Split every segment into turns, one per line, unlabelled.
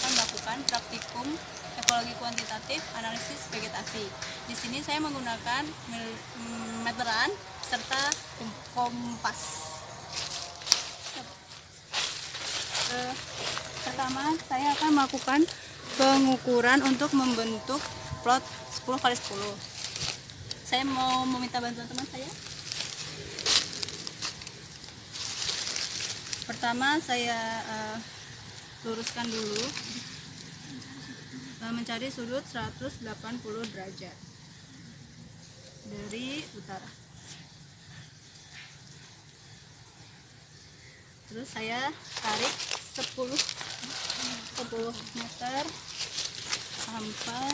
akan melakukan praktikum ekologi kuantitatif analisis vegetasi. Di sini saya menggunakan meteran serta kompas. Pertama, saya akan melakukan pengukuran untuk membentuk plot 10x10. Saya mau meminta bantuan teman saya. Pertama, saya luruskan dulu, mencari sudut 180 derajat dari utara. Terus saya tarik 10 meter sampai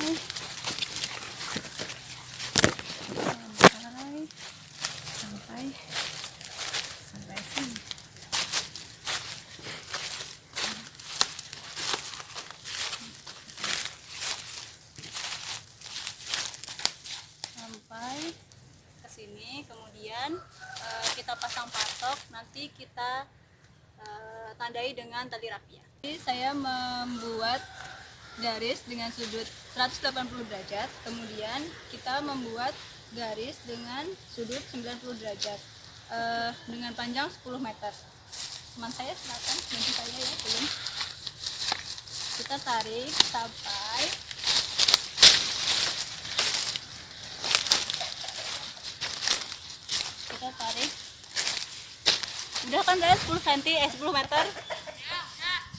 sini. Sampai ke sini, kemudian kita pasang patok, nanti kita tandai dengan tali rafia. Jadi saya membuat garis dengan sudut 180 derajat, kemudian kita membuat garis dengan sudut 90 derajat dengan panjang 10 meter. Teman saya silakan bantu saya ya, belum. Kita tarik sampai udah kan saya 10 meter.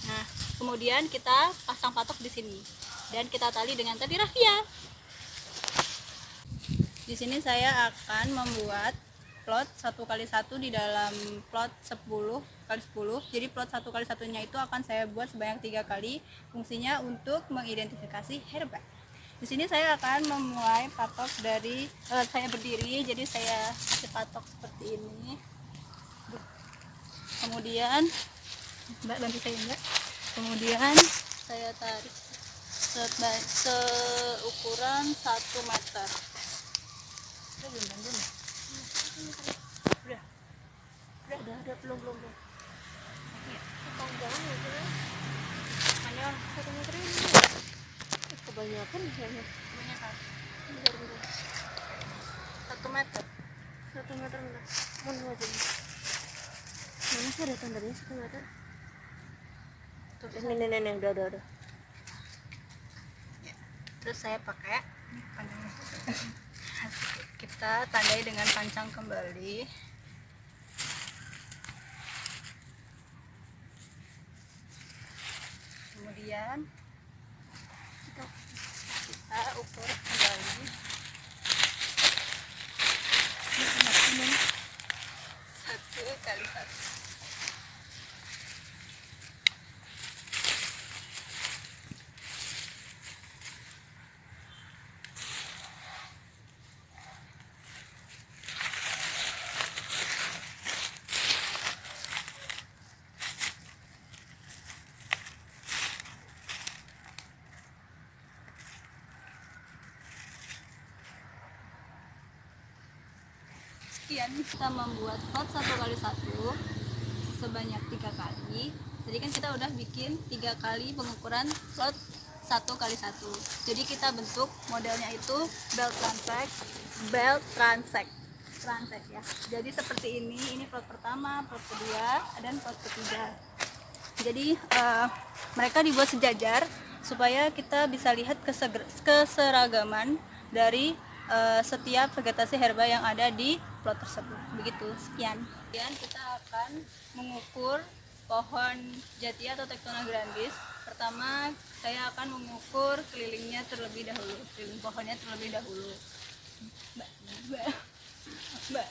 Nah, kemudian kita pasang patok di sini dan kita tali dengan tali rafia. Di sini saya akan membuat plot 1x1 di dalam plot 10x10. Jadi plot 1x1-nya itu akan saya buat sebanyak 3 kali. Fungsinya untuk mengidentifikasi herba. Di sini saya akan memulai patok dari saya berdiri, jadi saya kasih patok seperti ini. Kemudian Mbak bantu saya Mbak. Kemudian saya tarik seukuran 1 meter. Udah belum.
Panjangnya ya,
Hanya
1 meter ini. Kebanyakan misalnya.
kebanyakan 1 meter.
1 meter enggak. Mana aja. Mana sih ada tandanya 1 meter?
Tuh,
Ini, udah.
ya. Terus saya pakai ini panjangnya. Kita tandai dengan pancang kembali. Kemudian kita ukur kembali 1x1. Sekian kita membuat plot 1x1 sebanyak 3 kali. Jadi kan kita udah bikin 3 kali pengukuran plot 1x1. Jadi kita bentuk modelnya itu belt transect ya. Jadi seperti ini plot pertama, plot kedua, dan plot ketiga. Jadi mereka dibuat sejajar supaya kita bisa lihat keseragaman dari setiap vegetasi herba yang ada di plot tersebut. Begitu, sekian. Kemudian kita akan mengukur pohon jati atau Tectona grandis. Pertama, saya akan mengukur kelilingnya terlebih dahulu, keliling pohonnya terlebih dahulu. Mbak.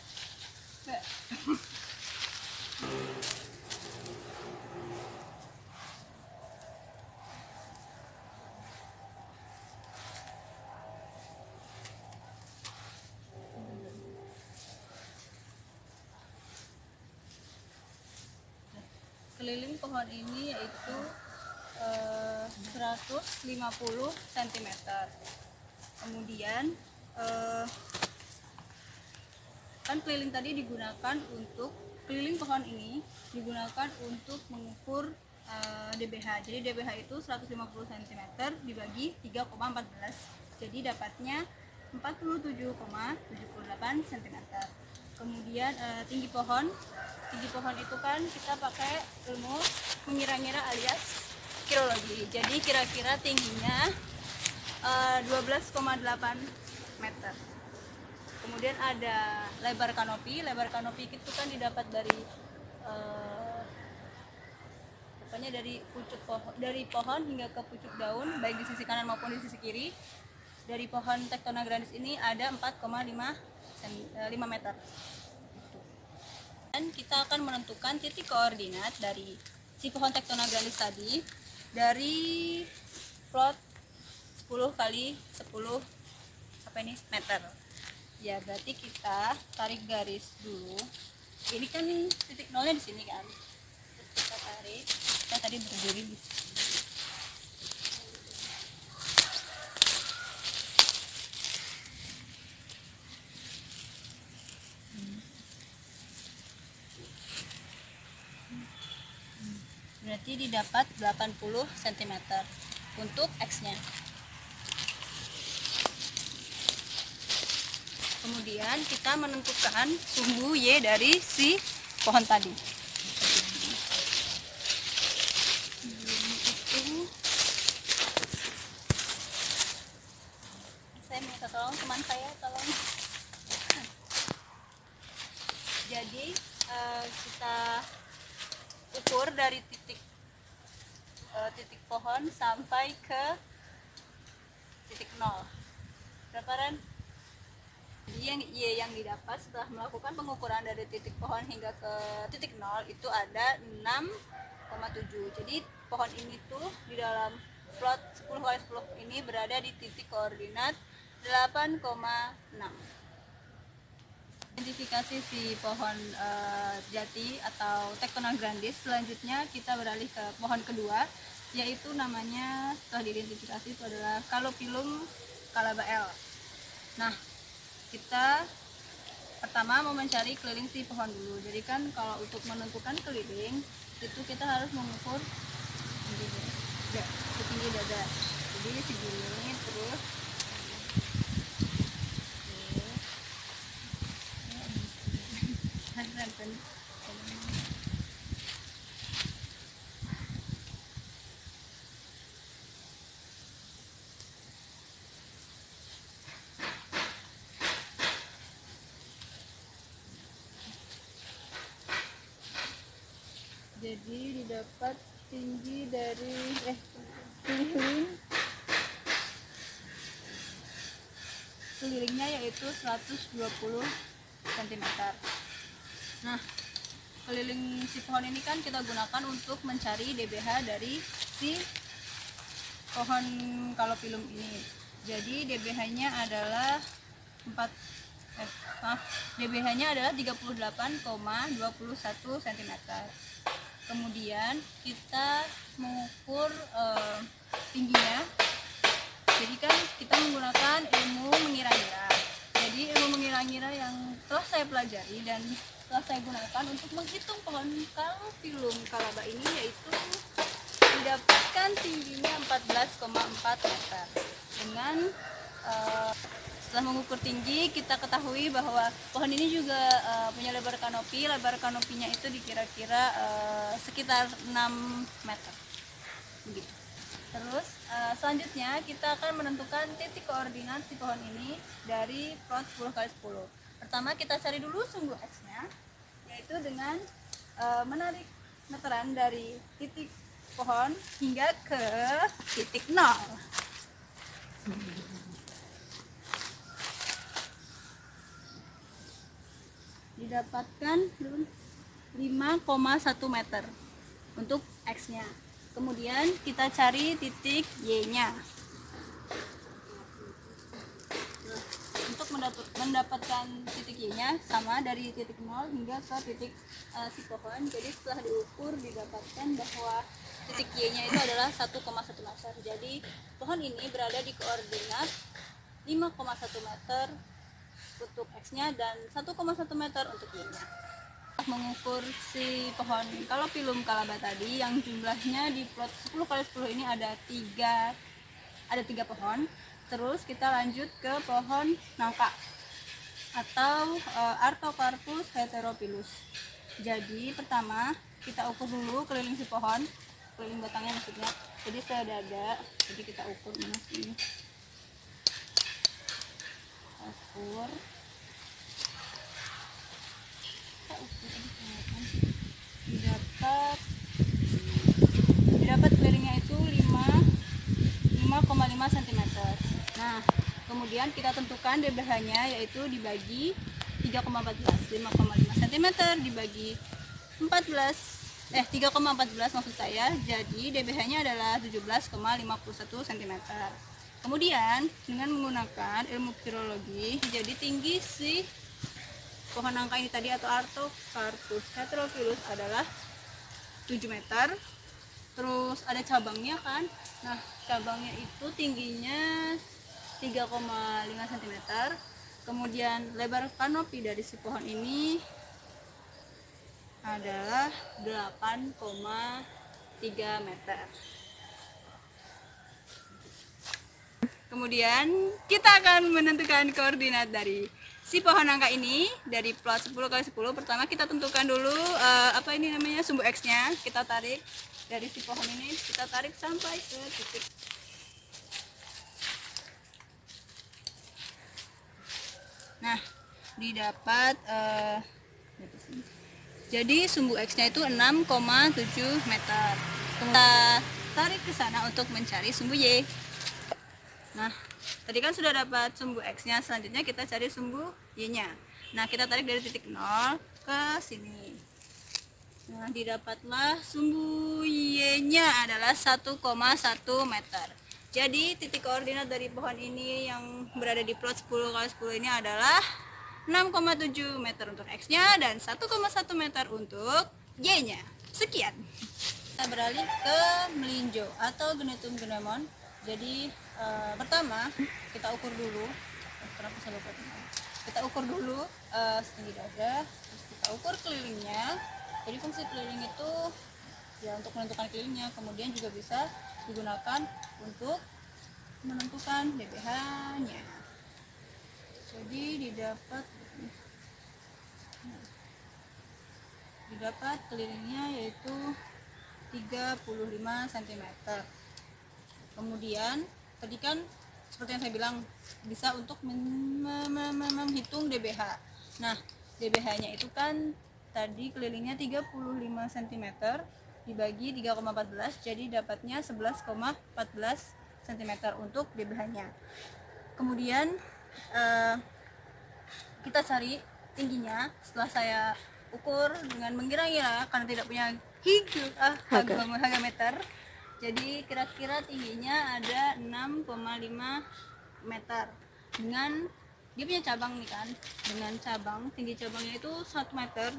Keliling pohon ini yaitu 150 cm. Kemudian kan keliling pohon ini digunakan untuk mengukur dBH. Jadi dBH itu 150 cm dibagi 3,14. Jadi dapatnya 47,78 cm. Kemudian tinggi pohon. Tinggi pohon itu kan kita pakai ilmu mengira-ngira alias kirologi. Jadi kira-kira tingginya 12,8 meter. Kemudian ada lebar kanopi. Lebar kanopi itu kan didapat dari pokoknya dari pucuk pohon, dari pohon hingga ke pucuk daun, baik di sisi kanan maupun di sisi kiri. Dari pohon Tectona grandis ini ada 4,5 meter. Dan kita akan menentukan titik koordinat dari si pohon Tectona grandis tadi dari plot 10 kali 10 meter. Ya, berarti kita tarik garis dulu. Ini kan titik nolnya di sini kan. Terus kita tarik. Kita tadi berdiri di sini. Berarti didapat 80 cm untuk X-nya. Kemudian kita menentukan sumbu Y dari si pohon tadi. Saya minta tolong teman saya, tolong. Jadi kita ukur dari titik pohon sampai ke titik 0. Berapa, Ren? Jadi yang Y yang didapat setelah melakukan pengukuran dari titik pohon hingga ke titik 0 itu ada 6,7. Jadi pohon ini tuh di dalam plot 10 kali 10 ini berada di titik koordinat 8,6. Identifikasi si pohon jati atau Tectona grandis. Selanjutnya kita beralih ke pohon kedua, yaitu namanya setelah diidentifikasi itu adalah Calophyllum calabael. Nah, kita pertama mau mencari keliling si pohon dulu. Jadi kan kalau untuk menentukan keliling itu kita harus mengukur setinggi dada. Jadi segini terus jadi didapat tinggi dari kelilingnya yaitu 120 cm. Nah, keliling si pohon ini kan kita gunakan untuk mencari dBH dari si pohon Calophyllum ini. Jadi dBH-nya adalah dBH-nya adalah 38,21 cm. Kemudian kita mengukur tingginya. Jadi kan kita menggunakan ilmu mengira-ngira. Jadi ilmu mengira-ngira yang telah saya pelajari dan telah saya gunakan untuk menghitung pohon Calophyllum calaba ini, yaitu mendapatkan tingginya 14,4 meter. Dengan setelah mengukur tinggi, kita ketahui bahwa pohon ini juga punya lebar kanopi. Lebar kanopinya itu dikira-kira sekitar 6 meter. Begitu. Terus selanjutnya kita akan menentukan titik koordinat si pohon ini dari plot 10 kali 10. Pertama kita cari dulu sumbu X-nya, yaitu dengan menarik meteran dari titik pohon hingga ke titik 0. Didapatkan 5,1 meter untuk X-nya. Kemudian kita cari titik Y-nya. Untuk mendapatkan titik Y-nya sama dari titik 0 hingga ke titik si pohon. Jadi setelah diukur didapatkan bahwa titik Y-nya itu adalah 1,1 meter. Jadi pohon ini berada di koordinat 5,1 meter untuk X-nya dan 1,1 meter untuk Y-nya. Mengukur si pohon, kalau pilum kalaba tadi yang jumlahnya di plot 10 kali 10 ini ada tiga pohon. Terus kita lanjut ke pohon nangka atau Artocarpus heterophyllus. Jadi pertama kita ukur dulu keliling si pohon, keliling batangnya maksudnya. Jadi sedada, jadi kita ukur mana sini, ukur didapat kelilingnya itu 5,5 cm. Nah, kemudian kita tentukan DBH-nya yaitu dibagi 3,14, 5,5 cm dibagi 3,14 maksud saya. Jadi DBH-nya adalah 17,51 cm. Kemudian dengan menggunakan ilmu virologi, jadi tinggi si pohon nangka ini tadi atau Artocarpus heterophyllus adalah 7 meter. Terus ada cabangnya kan. Nah, cabangnya itu tingginya 3,5 cm. Kemudian lebar kanopi dari si pohon ini adalah 8,3 meter. Kemudian kita akan menentukan koordinat dari si pohon nangka ini dari plot 10 kali 10. Pertama kita tentukan dulu apa ini namanya, sumbu X-nya. Kita tarik dari si pohon ini, kita tarik sampai ke titik. Nah, didapat jadi sumbu X-nya itu 6,7 meter. Kita tarik ke sana untuk mencari sumbu Y. Nah, tadi kan sudah dapat sumbu X-nya, selanjutnya kita cari sumbu Y-nya. Nah, kita tarik dari titik 0 ke sini. Nah, didapatlah sumbu Y-nya adalah 1,1 meter. Jadi, titik koordinat dari pohon ini yang berada di plot 10 kali 10 ini adalah 6,7 meter untuk X-nya dan 1,1 meter untuk Y-nya. Sekian. Kita beralih ke melinjo atau Genetum genemon. Jadi pertama kita ukur dulu, setinggi dada, terus kita ukur kelilingnya. Jadi fungsi keliling itu ya untuk menentukan kelilingnya, kemudian juga bisa digunakan untuk menentukan DBH-nya. Jadi didapat kelilingnya yaitu 35 cm. Kemudian tadi kan seperti yang saya bilang bisa untuk menghitung DBH. Nah, DBH-nya itu kan tadi kelilingnya 35 cm dibagi 3,14, jadi dapatnya 11,14 cm untuk DBH-nya. Kemudian kita cari tingginya. Setelah saya ukur dengan mengira-ngira karena tidak punya hagameter, jadi kira-kira tingginya ada 6,5 meter dengan dia punya cabang nih kan, dengan cabang, tinggi cabangnya itu 1 meter,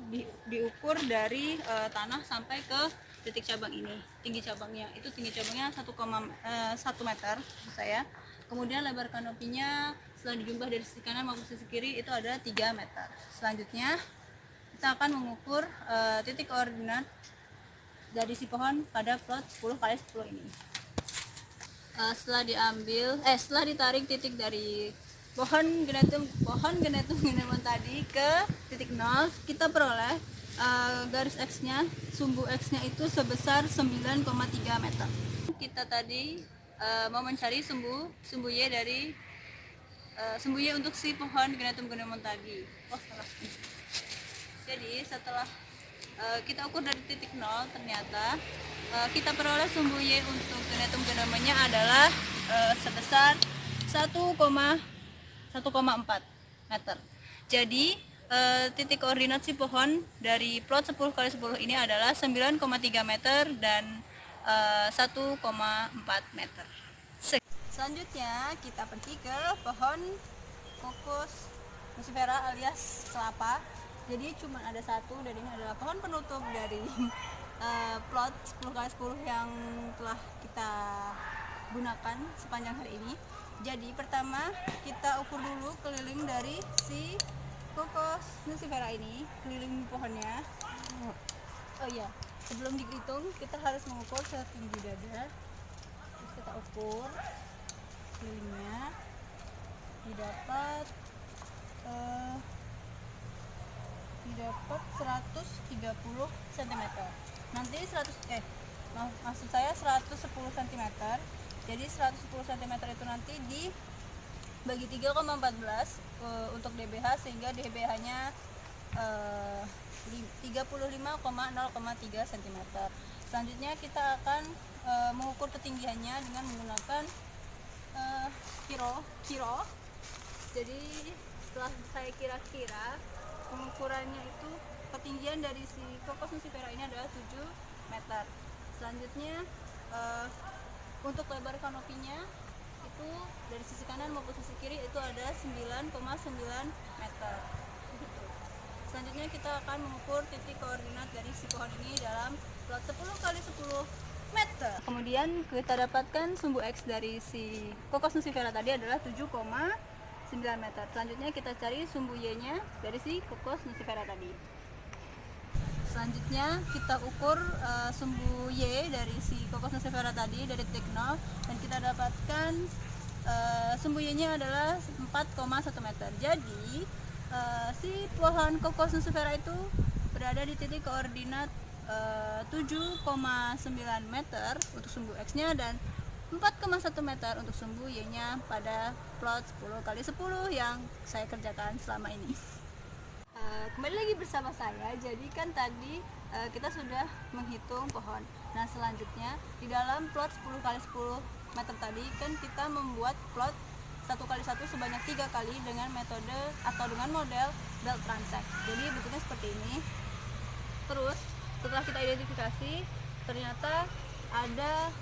diukur dari tanah sampai ke titik cabang ini. Tinggi cabangnya 1,1 meter saya. Kemudian lebar kanopinya setelah dijumlah dari sisi kanan maupun sisi kiri itu ada 3 meter. Selanjutnya kita akan mengukur titik koordinat dari si pohon pada plot 10 kali 10 ini. Setelah ditarik titik dari pohon genetum genemon tadi ke titik 0, kita peroleh garis X-nya, sumbu X-nya itu sebesar 9,3 meter. Kita tadi mau mencari sumbu Y dari sumbu Y untuk si pohon genetum genemon tadi. Salah. Jadi setelah kita ukur dari titik 0, ternyata kita peroleh sumbu Y untuk genetum genemonnya adalah sebesar 1,4 meter. Jadi titik koordinat si pohon dari plot 10 kali 10 ini adalah 9,3 meter dan 1,4 meter. Selanjutnya kita pergi ke pohon Cocos musifera alias kelapa. Jadi cuma ada satu, dan ini adalah pohon penutup dari plot 10 kali 10 yang telah kita gunakan sepanjang hari ini. Jadi pertama kita ukur dulu keliling dari si kokos nucifera ini keliling pohonnya. Oh iya, sebelum dihitung kita harus mengukur setinggi dada. Terus kita ukur kelilingnya, didapat eh, didapat 130 cm. Nanti maksud saya 110 cm. Jadi 110 cm itu nanti dibagi 3,14 untuk DBH, sehingga DBH-nya 35,0,3 cm. Selanjutnya kita akan mengukur ketinggiannya dengan menggunakan kiro. Jadi setelah saya kira-kira, pengukurannya itu ketinggian dari si kokos nucifera ini adalah 7 meter. Selanjutnya untuk lebar kanopinya itu dari sisi kanan maupun sisi kiri itu ada 9,9 meter. Selanjutnya kita akan mengukur titik koordinat dari si pohon ini dalam plot 10 kali 10 meter. Kemudian kita dapatkan sumbu X dari si kokos nucifera tadi adalah 7,9 meter. Selanjutnya kita cari sumbu Y-nya dari si kokos nucifera tadi. Selanjutnya kita ukur sumbu Y dari si kokos nucifera tadi dari titik 0, dan kita dapatkan sumbu Y-nya adalah 4,1 meter. Jadi si pohon kokos nucifera itu berada di titik koordinat 7,9 meter untuk sumbu X-nya dan 4,1 meter untuk sumbu Y-nya pada plot 10 kali 10 yang saya kerjakan selama ini. Kembali lagi bersama saya. Jadi kan tadi kita sudah menghitung pohon. Nah, selanjutnya di dalam plot 10 kali 10 meter tadi kan kita membuat plot 1 kali 1 sebanyak 3 kali dengan metode atau dengan model belt transect. Jadi bentuknya seperti ini. Terus setelah kita identifikasi, ternyata ada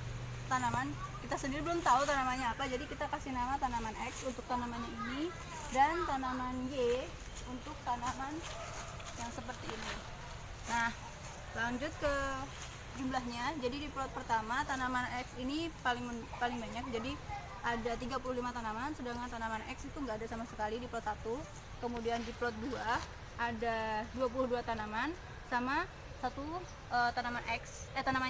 tanaman, kita sendiri belum tahu tanamannya apa, jadi kita kasih nama tanaman X untuk tanamannya ini, dan tanaman Y untuk tanaman yang seperti ini. Nah, lanjut ke jumlahnya. Jadi di plot pertama tanaman X ini paling banyak, jadi ada 35 tanaman, sedangkan tanaman X itu nggak ada sama sekali di plot 1. Kemudian di plot 2 ada 22 tanaman sama satu tanaman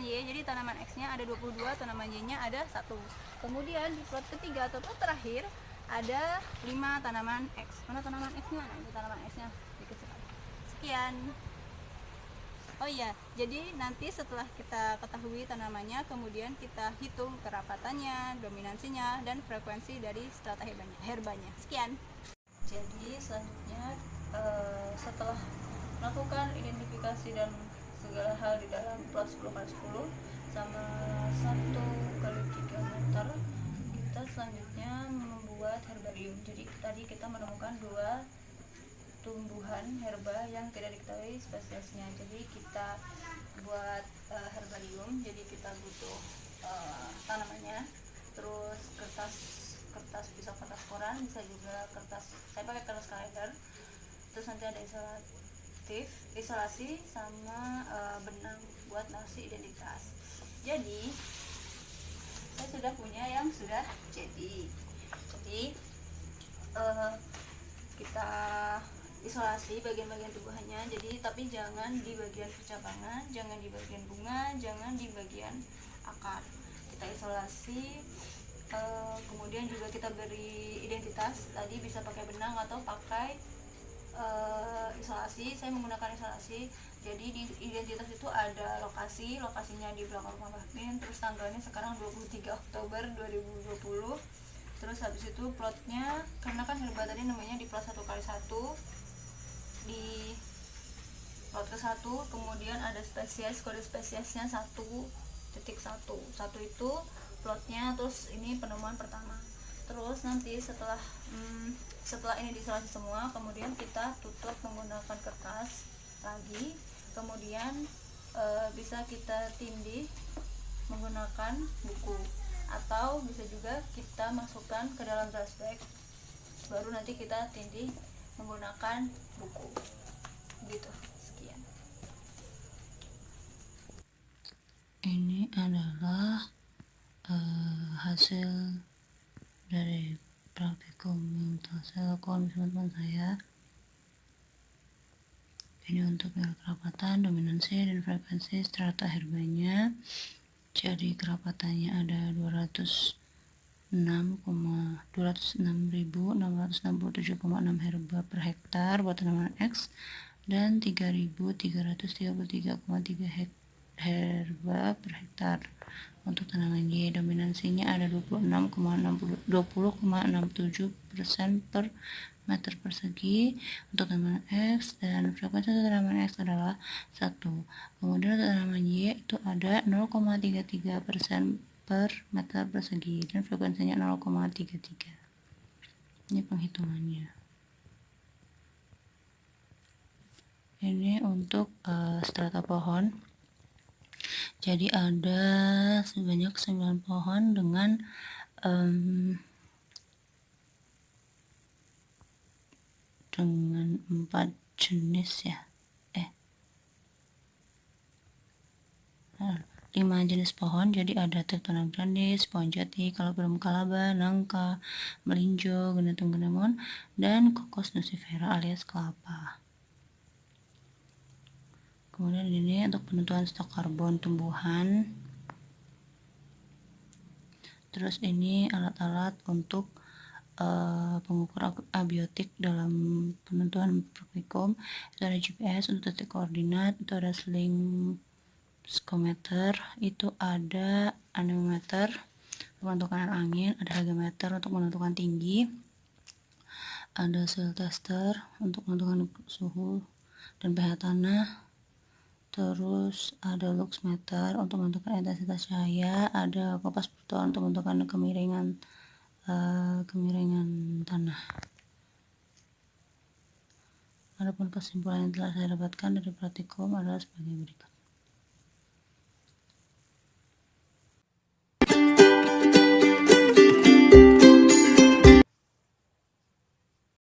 Y. Jadi tanaman X-nya ada 22, tanaman Y-nya ada 1. Kemudian di plot ketiga atau plot terakhir ada 5 tanaman X. Mana tanaman X-nya? Nah, ini tanaman X-nya dikit sekali. Sekian. Oh iya, jadi nanti setelah kita ketahui tanamannya, kemudian kita hitung kerapatannya, dominansinya, dan frekuensi dari strata herbanya. Sekian. Jadi selanjutnya setelah melakukan identifikasi dan segala hal di dalam plot 10 kali 10 sama 1 kali 3 meter, kita selanjutnya membuat herbarium. Jadi tadi kita menemukan 2 tumbuhan herba yang tidak diketahui spesiesnya. Jadi kita buat herbarium. Jadi kita butuh tanamannya, terus kertas bisa kertas koran, bisa juga kertas, saya pakai kertas kalender. Terus nanti ada isolasi sama benang buat nasi identitas. Jadi saya sudah punya yang sudah jadi. Kita isolasi bagian-bagian tubuhannya. Jadi tapi jangan di bagian percabangan, jangan di bagian bunga, jangan di bagian akar. Kita isolasi, kemudian juga kita beri identitas. Tadi bisa pakai benang atau pakai isolasi. Saya menggunakan isolasi. Jadi di identitas itu ada lokasinya di belakang rumah Mbak Min, terus tanggalnya sekarang 23 Oktober 2020. Terus habis itu plotnya, karena kan herba tadi namanya di plot 1 kali 1, di plot ke 1, kemudian ada spesies, kode spesiesnya 1.1. 1 itu plotnya, terus ini penemuan pertama. Terus nanti setelah ini diisolasi semua, kemudian kita tutup menggunakan kertas lagi, kemudian bisa kita tindih menggunakan buku, atau bisa juga kita masukkan ke dalam trash bag, baru nanti kita tindih menggunakan buku gitu. Sekian.
Ini adalah hasil dari praktikum yang telah saya lakukan bersama teman saya. Ini untuk nilai kerapatan, dominansi, dan frekuensi strata herbanya. Jadi kerapatannya ada 206.667,6 herba per hektar buat tanaman X dan 3.333,3 herba per hektar untuk tanaman Y. Dominansinya ada 20,67% per meter persegi untuk tanaman X, dan frekuensi untuk tanaman X adalah 1. Kemudian untuk tanaman Y itu ada 0,33% per meter persegi dan frekuensinya 0,33. Ini penghitungannya. Ini untuk strata pohon. Jadi ada sebanyak 9 pohon dengan 4 jenis ya. 5 jenis pohon. Jadi ada Tectona grandis, pohon jati, Calabrum calaba, nangka, melinjo, Genetum genemon, dan Cocos nucifera alias kelapa. Kemudian ini untuk penentuan stok karbon tumbuhan. Terus ini alat-alat untuk pengukur abiotik dalam penentuan praktikum. Itu ada GPS untuk titik koordinat, itu ada sling skometer, itu ada anemometer untuk menentukan air angin, ada hygrometer untuk menentukan tinggi, ada soil tester untuk menentukan suhu dan pH tanah. Terus ada luxmeter untuk menentukan intensitas cahaya, ada kompas virtual untuk menentukan kemiringan tanah. Adapun kesimpulan yang telah saya dapatkan dari praktikum adalah sebagai berikut.